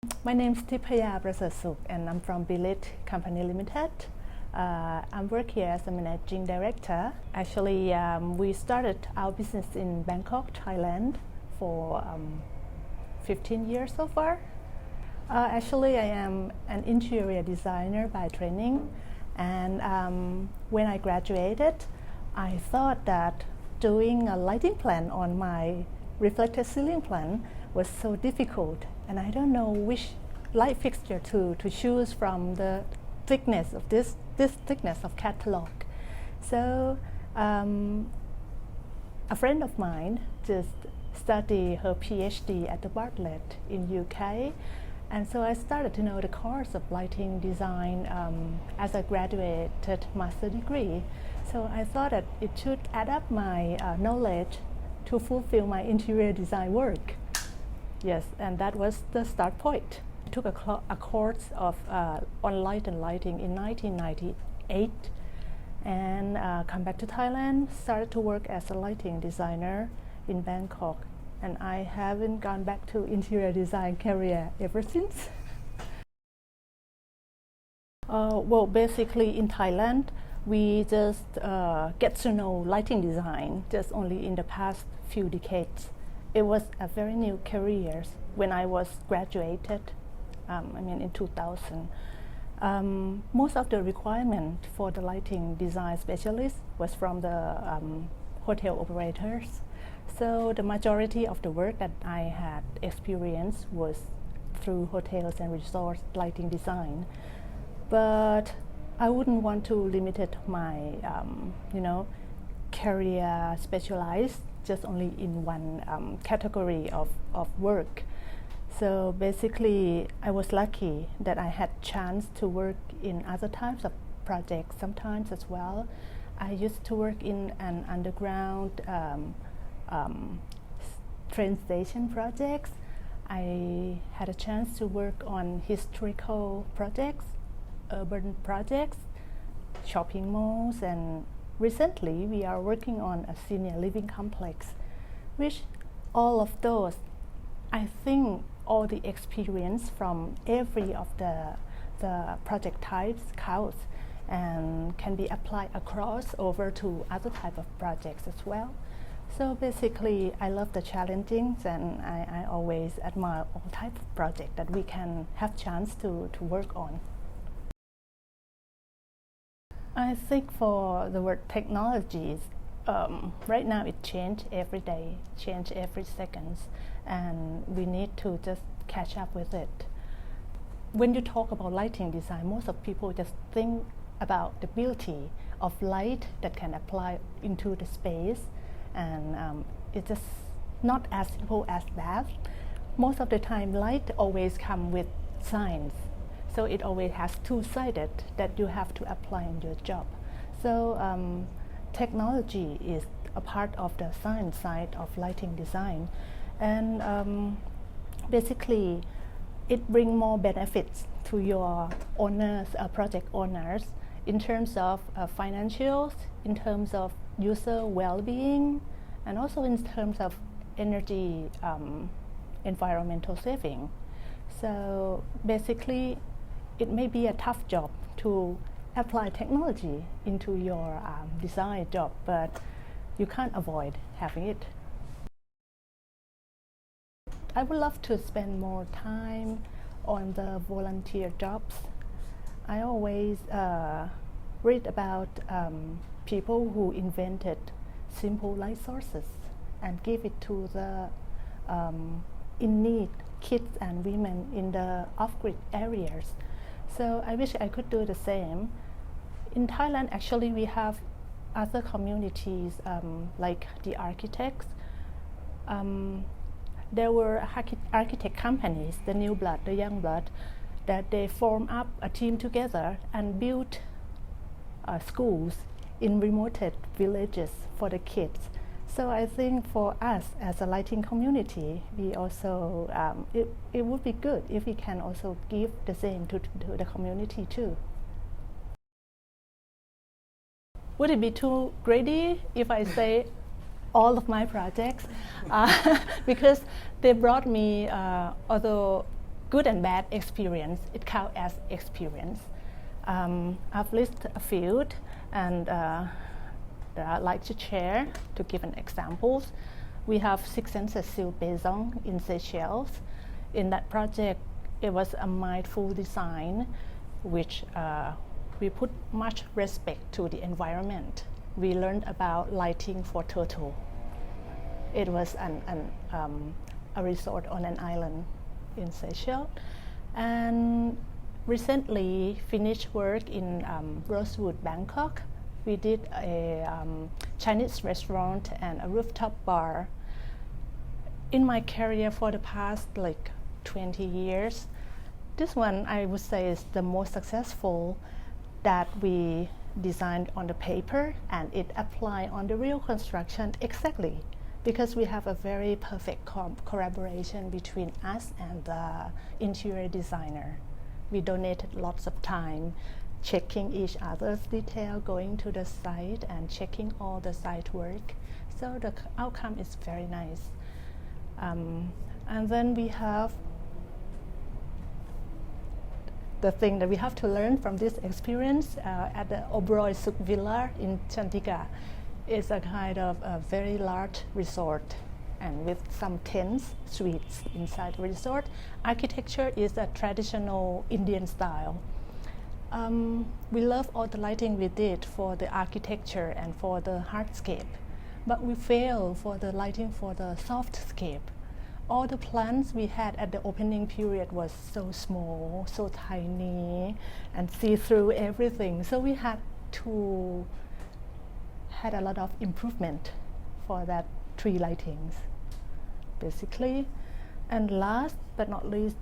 My name is Tippaya Prasertsuk and I'm from Billit Company Limited. I work here as a managing director. Actually, we started our business in Bangkok, Thailand for 15 years so far. Actually, I am an interior designer by training, and when I graduated, I thought that doing a lighting plan on my reflected ceiling plan was so difficult, and I don't know which light fixture to choose from the thickness of this thickness of catalog. So a friend of mine just studied her PhD at the Bartlett in UK, and so I started to know the course of lighting design as I graduated master degree. So I thought that it should add up my knowledge to fulfill my interior design work. Yes, and that was the start point. I took a course of on light and lighting in 1998, and come back to Thailand, started to work as a lighting designer in Bangkok, and I haven't gone back to interior design career ever since. Well, basically in Thailand, we just get to know lighting design just only in the past few decades. It was a very new career when I was graduated, in 2000. Most of the requirement for the lighting design specialist was from the hotel operators. So the majority of the work that I had experienced was through hotels and resorts lighting design. But I wouldn't want to limit my, career specialized just only in one category of work. So basically, I was lucky that I had chance to work in other types of projects sometimes as well. I used to work in an underground train station projects. I had a chance to work on historical projects, urban projects, shopping malls, and recently we are working on a senior living complex, which all of those, I think all the experience from every of the project types counts and can be applied across over to other type of projects as well. So basically, I love the challenging, and I always admire all types of projects that we can have chance to work on. I think for the word technologies, right now it changes every day, change every second, and we need to just catch up with it. When you talk about lighting design, most of people just think about the beauty of light that can apply into the space, and it's just not as simple as that. Most of the time, light always comes with signs. So it always has two-sided that you have to apply in your job. So technology is a part of the science side of lighting design, and basically it brings more benefits to your owners, project owners, in terms of financials, in terms of user well-being, and also in terms of energy, environmental saving. So basically, it may be a tough job to apply technology into your design job, but you can't avoid having it. I would love to spend more time on the volunteer jobs. I always read about people who invented simple light sources and give it to the in-need kids and women in the off-grid areas. So I wish I could do the same. In Thailand, actually, we have other communities like the architects. There were architect companies, the new blood, the young blood, that they form up a team together and build schools in remote villages for the kids. So I think for us as a lighting community, we also it would be good if we can also give the same to the community too. Would it be too greedy if I say all of my projects? Because they brought me, although good and bad experience, it counts as experience. I've listed a few, and that I'd like to share to give an examples. We have Six Senses Seal Baison in Seychelles. In that project, it was a mindful design, which we put much respect to the environment. We learned about lighting for turtle. It was a resort on an island in Seychelles. And recently finished work in Rosewood, Bangkok. We did a Chinese restaurant and a rooftop bar. In my career for the past 20 years, this one I would say is the most successful that we designed on the paper and it applied on the real construction exactly, because we have a very perfect collaboration between us and the interior designer. We donated lots of time checking each other's detail, going to the site and checking all the site work. So the outcome is very nice. And then we have the thing that we have to learn from this experience at the Oberoi Suk Villa in Chandigarh. It's a kind of a very large resort and with some tents, suites inside the resort. Architecture is a traditional Indian style. We love all the lighting we did for the architecture and for the hardscape, but we failed for the lighting for the softscape. All the plants we had at the opening period was so small, so tiny, and see through everything. So we had a lot of improvement for that tree lightings, basically. And last but not least,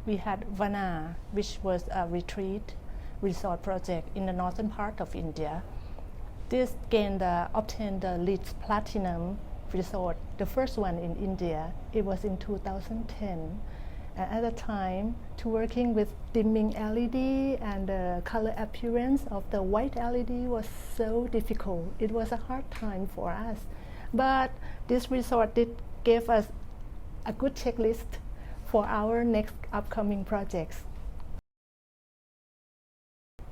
we had Vana, which was a retreat resort project in the northern part of India. This obtained the LEED Platinum resort, the first one in India. It was in 2010. And at the time, to working with dimming LED and the color appearance of the white LED was so difficult. It was a hard time for us. But this resort gave us a good checklist for our next upcoming projects.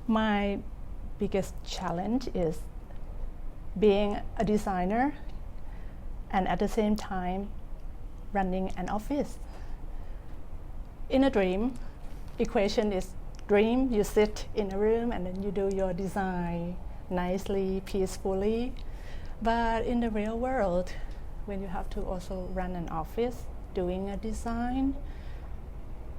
My biggest challenge is being a designer and at the same time running an office. In a dream, equation is dream, you sit in a room and then you do your design nicely, peacefully. But in the real world, when you have to also run an office, doing a design,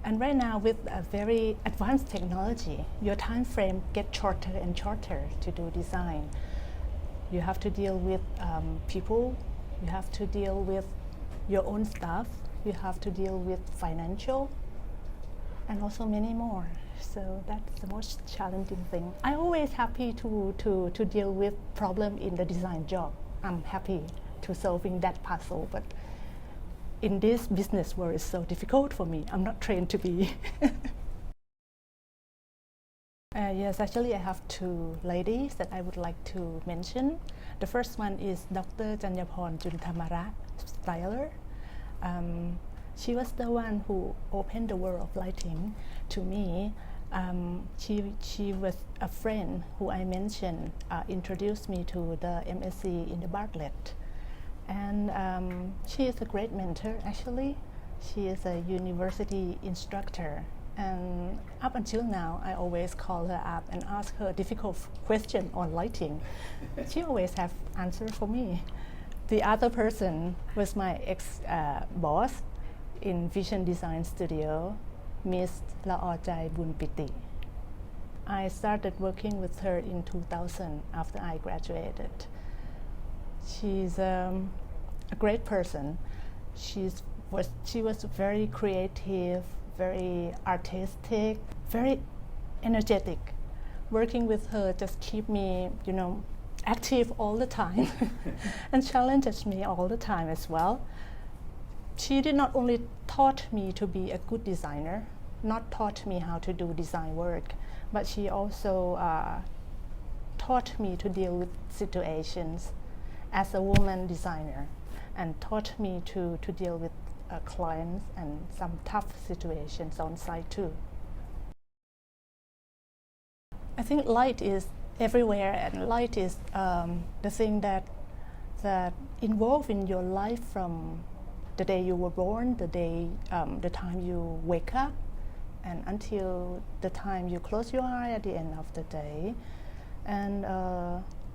and right now with a very advanced technology, your time frame gets shorter and shorter to do design. You have to deal with people, you have to deal with your own staff, you have to deal with financial, and also many more. So that's the most challenging thing. I'm always happy to deal with problem in the design job. I'm happy to solving that puzzle, but in this business world, it's so difficult for me. I'm not trained to be. Yes, actually I have two ladies that I would like to mention. The first one is Dr. Janyaporn Junthamara, styler. She was the one who opened the world of lighting to me. She was a friend who I mentioned, introduced me to the MSc in the Bartlett. And she is a great mentor, actually. She is a university instructor. And up until now, I always call her up and ask her difficult question on lighting. She always have answer for me. The other person was my ex-boss in Vision Design Studio, Miss Laorjai Bunpiti. I started working with her in 2000 after I graduated. She's a great person. She was very creative, very artistic, very energetic. Working with her just keep me, active all the time and challenges me all the time as well. She did not only taught me to be a good designer, not taught me how to do design work, but she also taught me to deal with situations as a woman designer, and taught me to deal with clients and some tough situations on site too. I think light is everywhere, and light is the thing that involved in your life from the day you were born, the time you wake up, and until the time you close your eye at the end of the day. And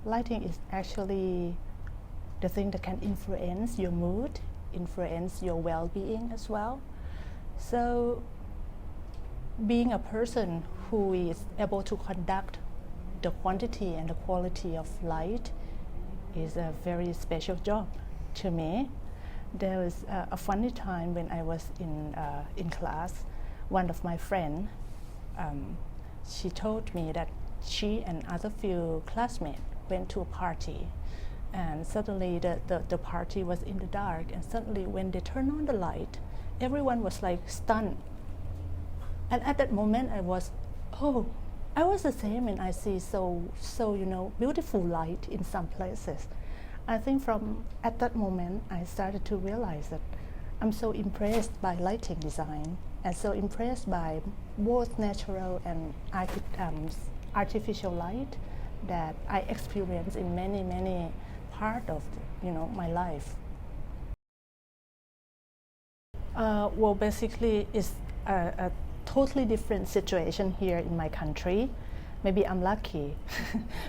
lighting is actually the thing that can influence your mood, influence your well-being as well. So being a person who is able to conduct the quantity and the quality of light is a very special job to me. There was a funny time when I was in class. One of my friends, she told me that she and other few classmates went to a party, and suddenly the party was in the dark, and suddenly when they turned on the light, everyone was like stunned. And at that moment I was the same, and I see so beautiful light in some places. I think from at that moment I started to realize that I'm so impressed by lighting design, and so impressed by both natural and artificial light that I experience in many parts of my life. Well, basically, it's a totally different situation here in my country. Maybe I'm lucky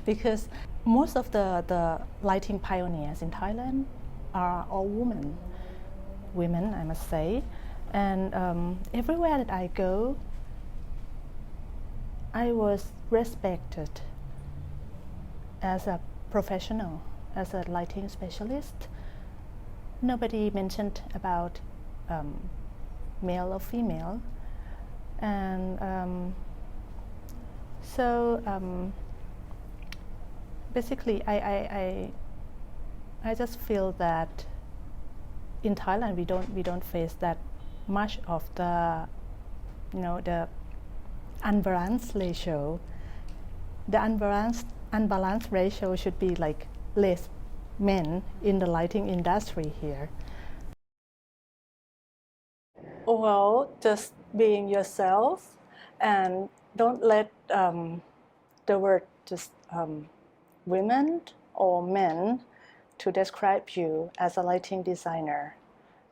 because most of the lighting pioneers in Thailand are all women, I must say. And everywhere that I go, I was respected as a professional, as a lighting specialist. Nobody mentioned about male or female. And so basically I just feel that in Thailand we don't face that much of the the unbalanced ratio. The unbalanced ratio should be like less men in the lighting industry here. Well, just being yourself, and don't let the word just women or men to describe you as a lighting designer.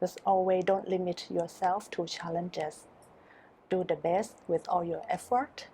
Just always don't limit yourself to challenges. Do the best with all your effort,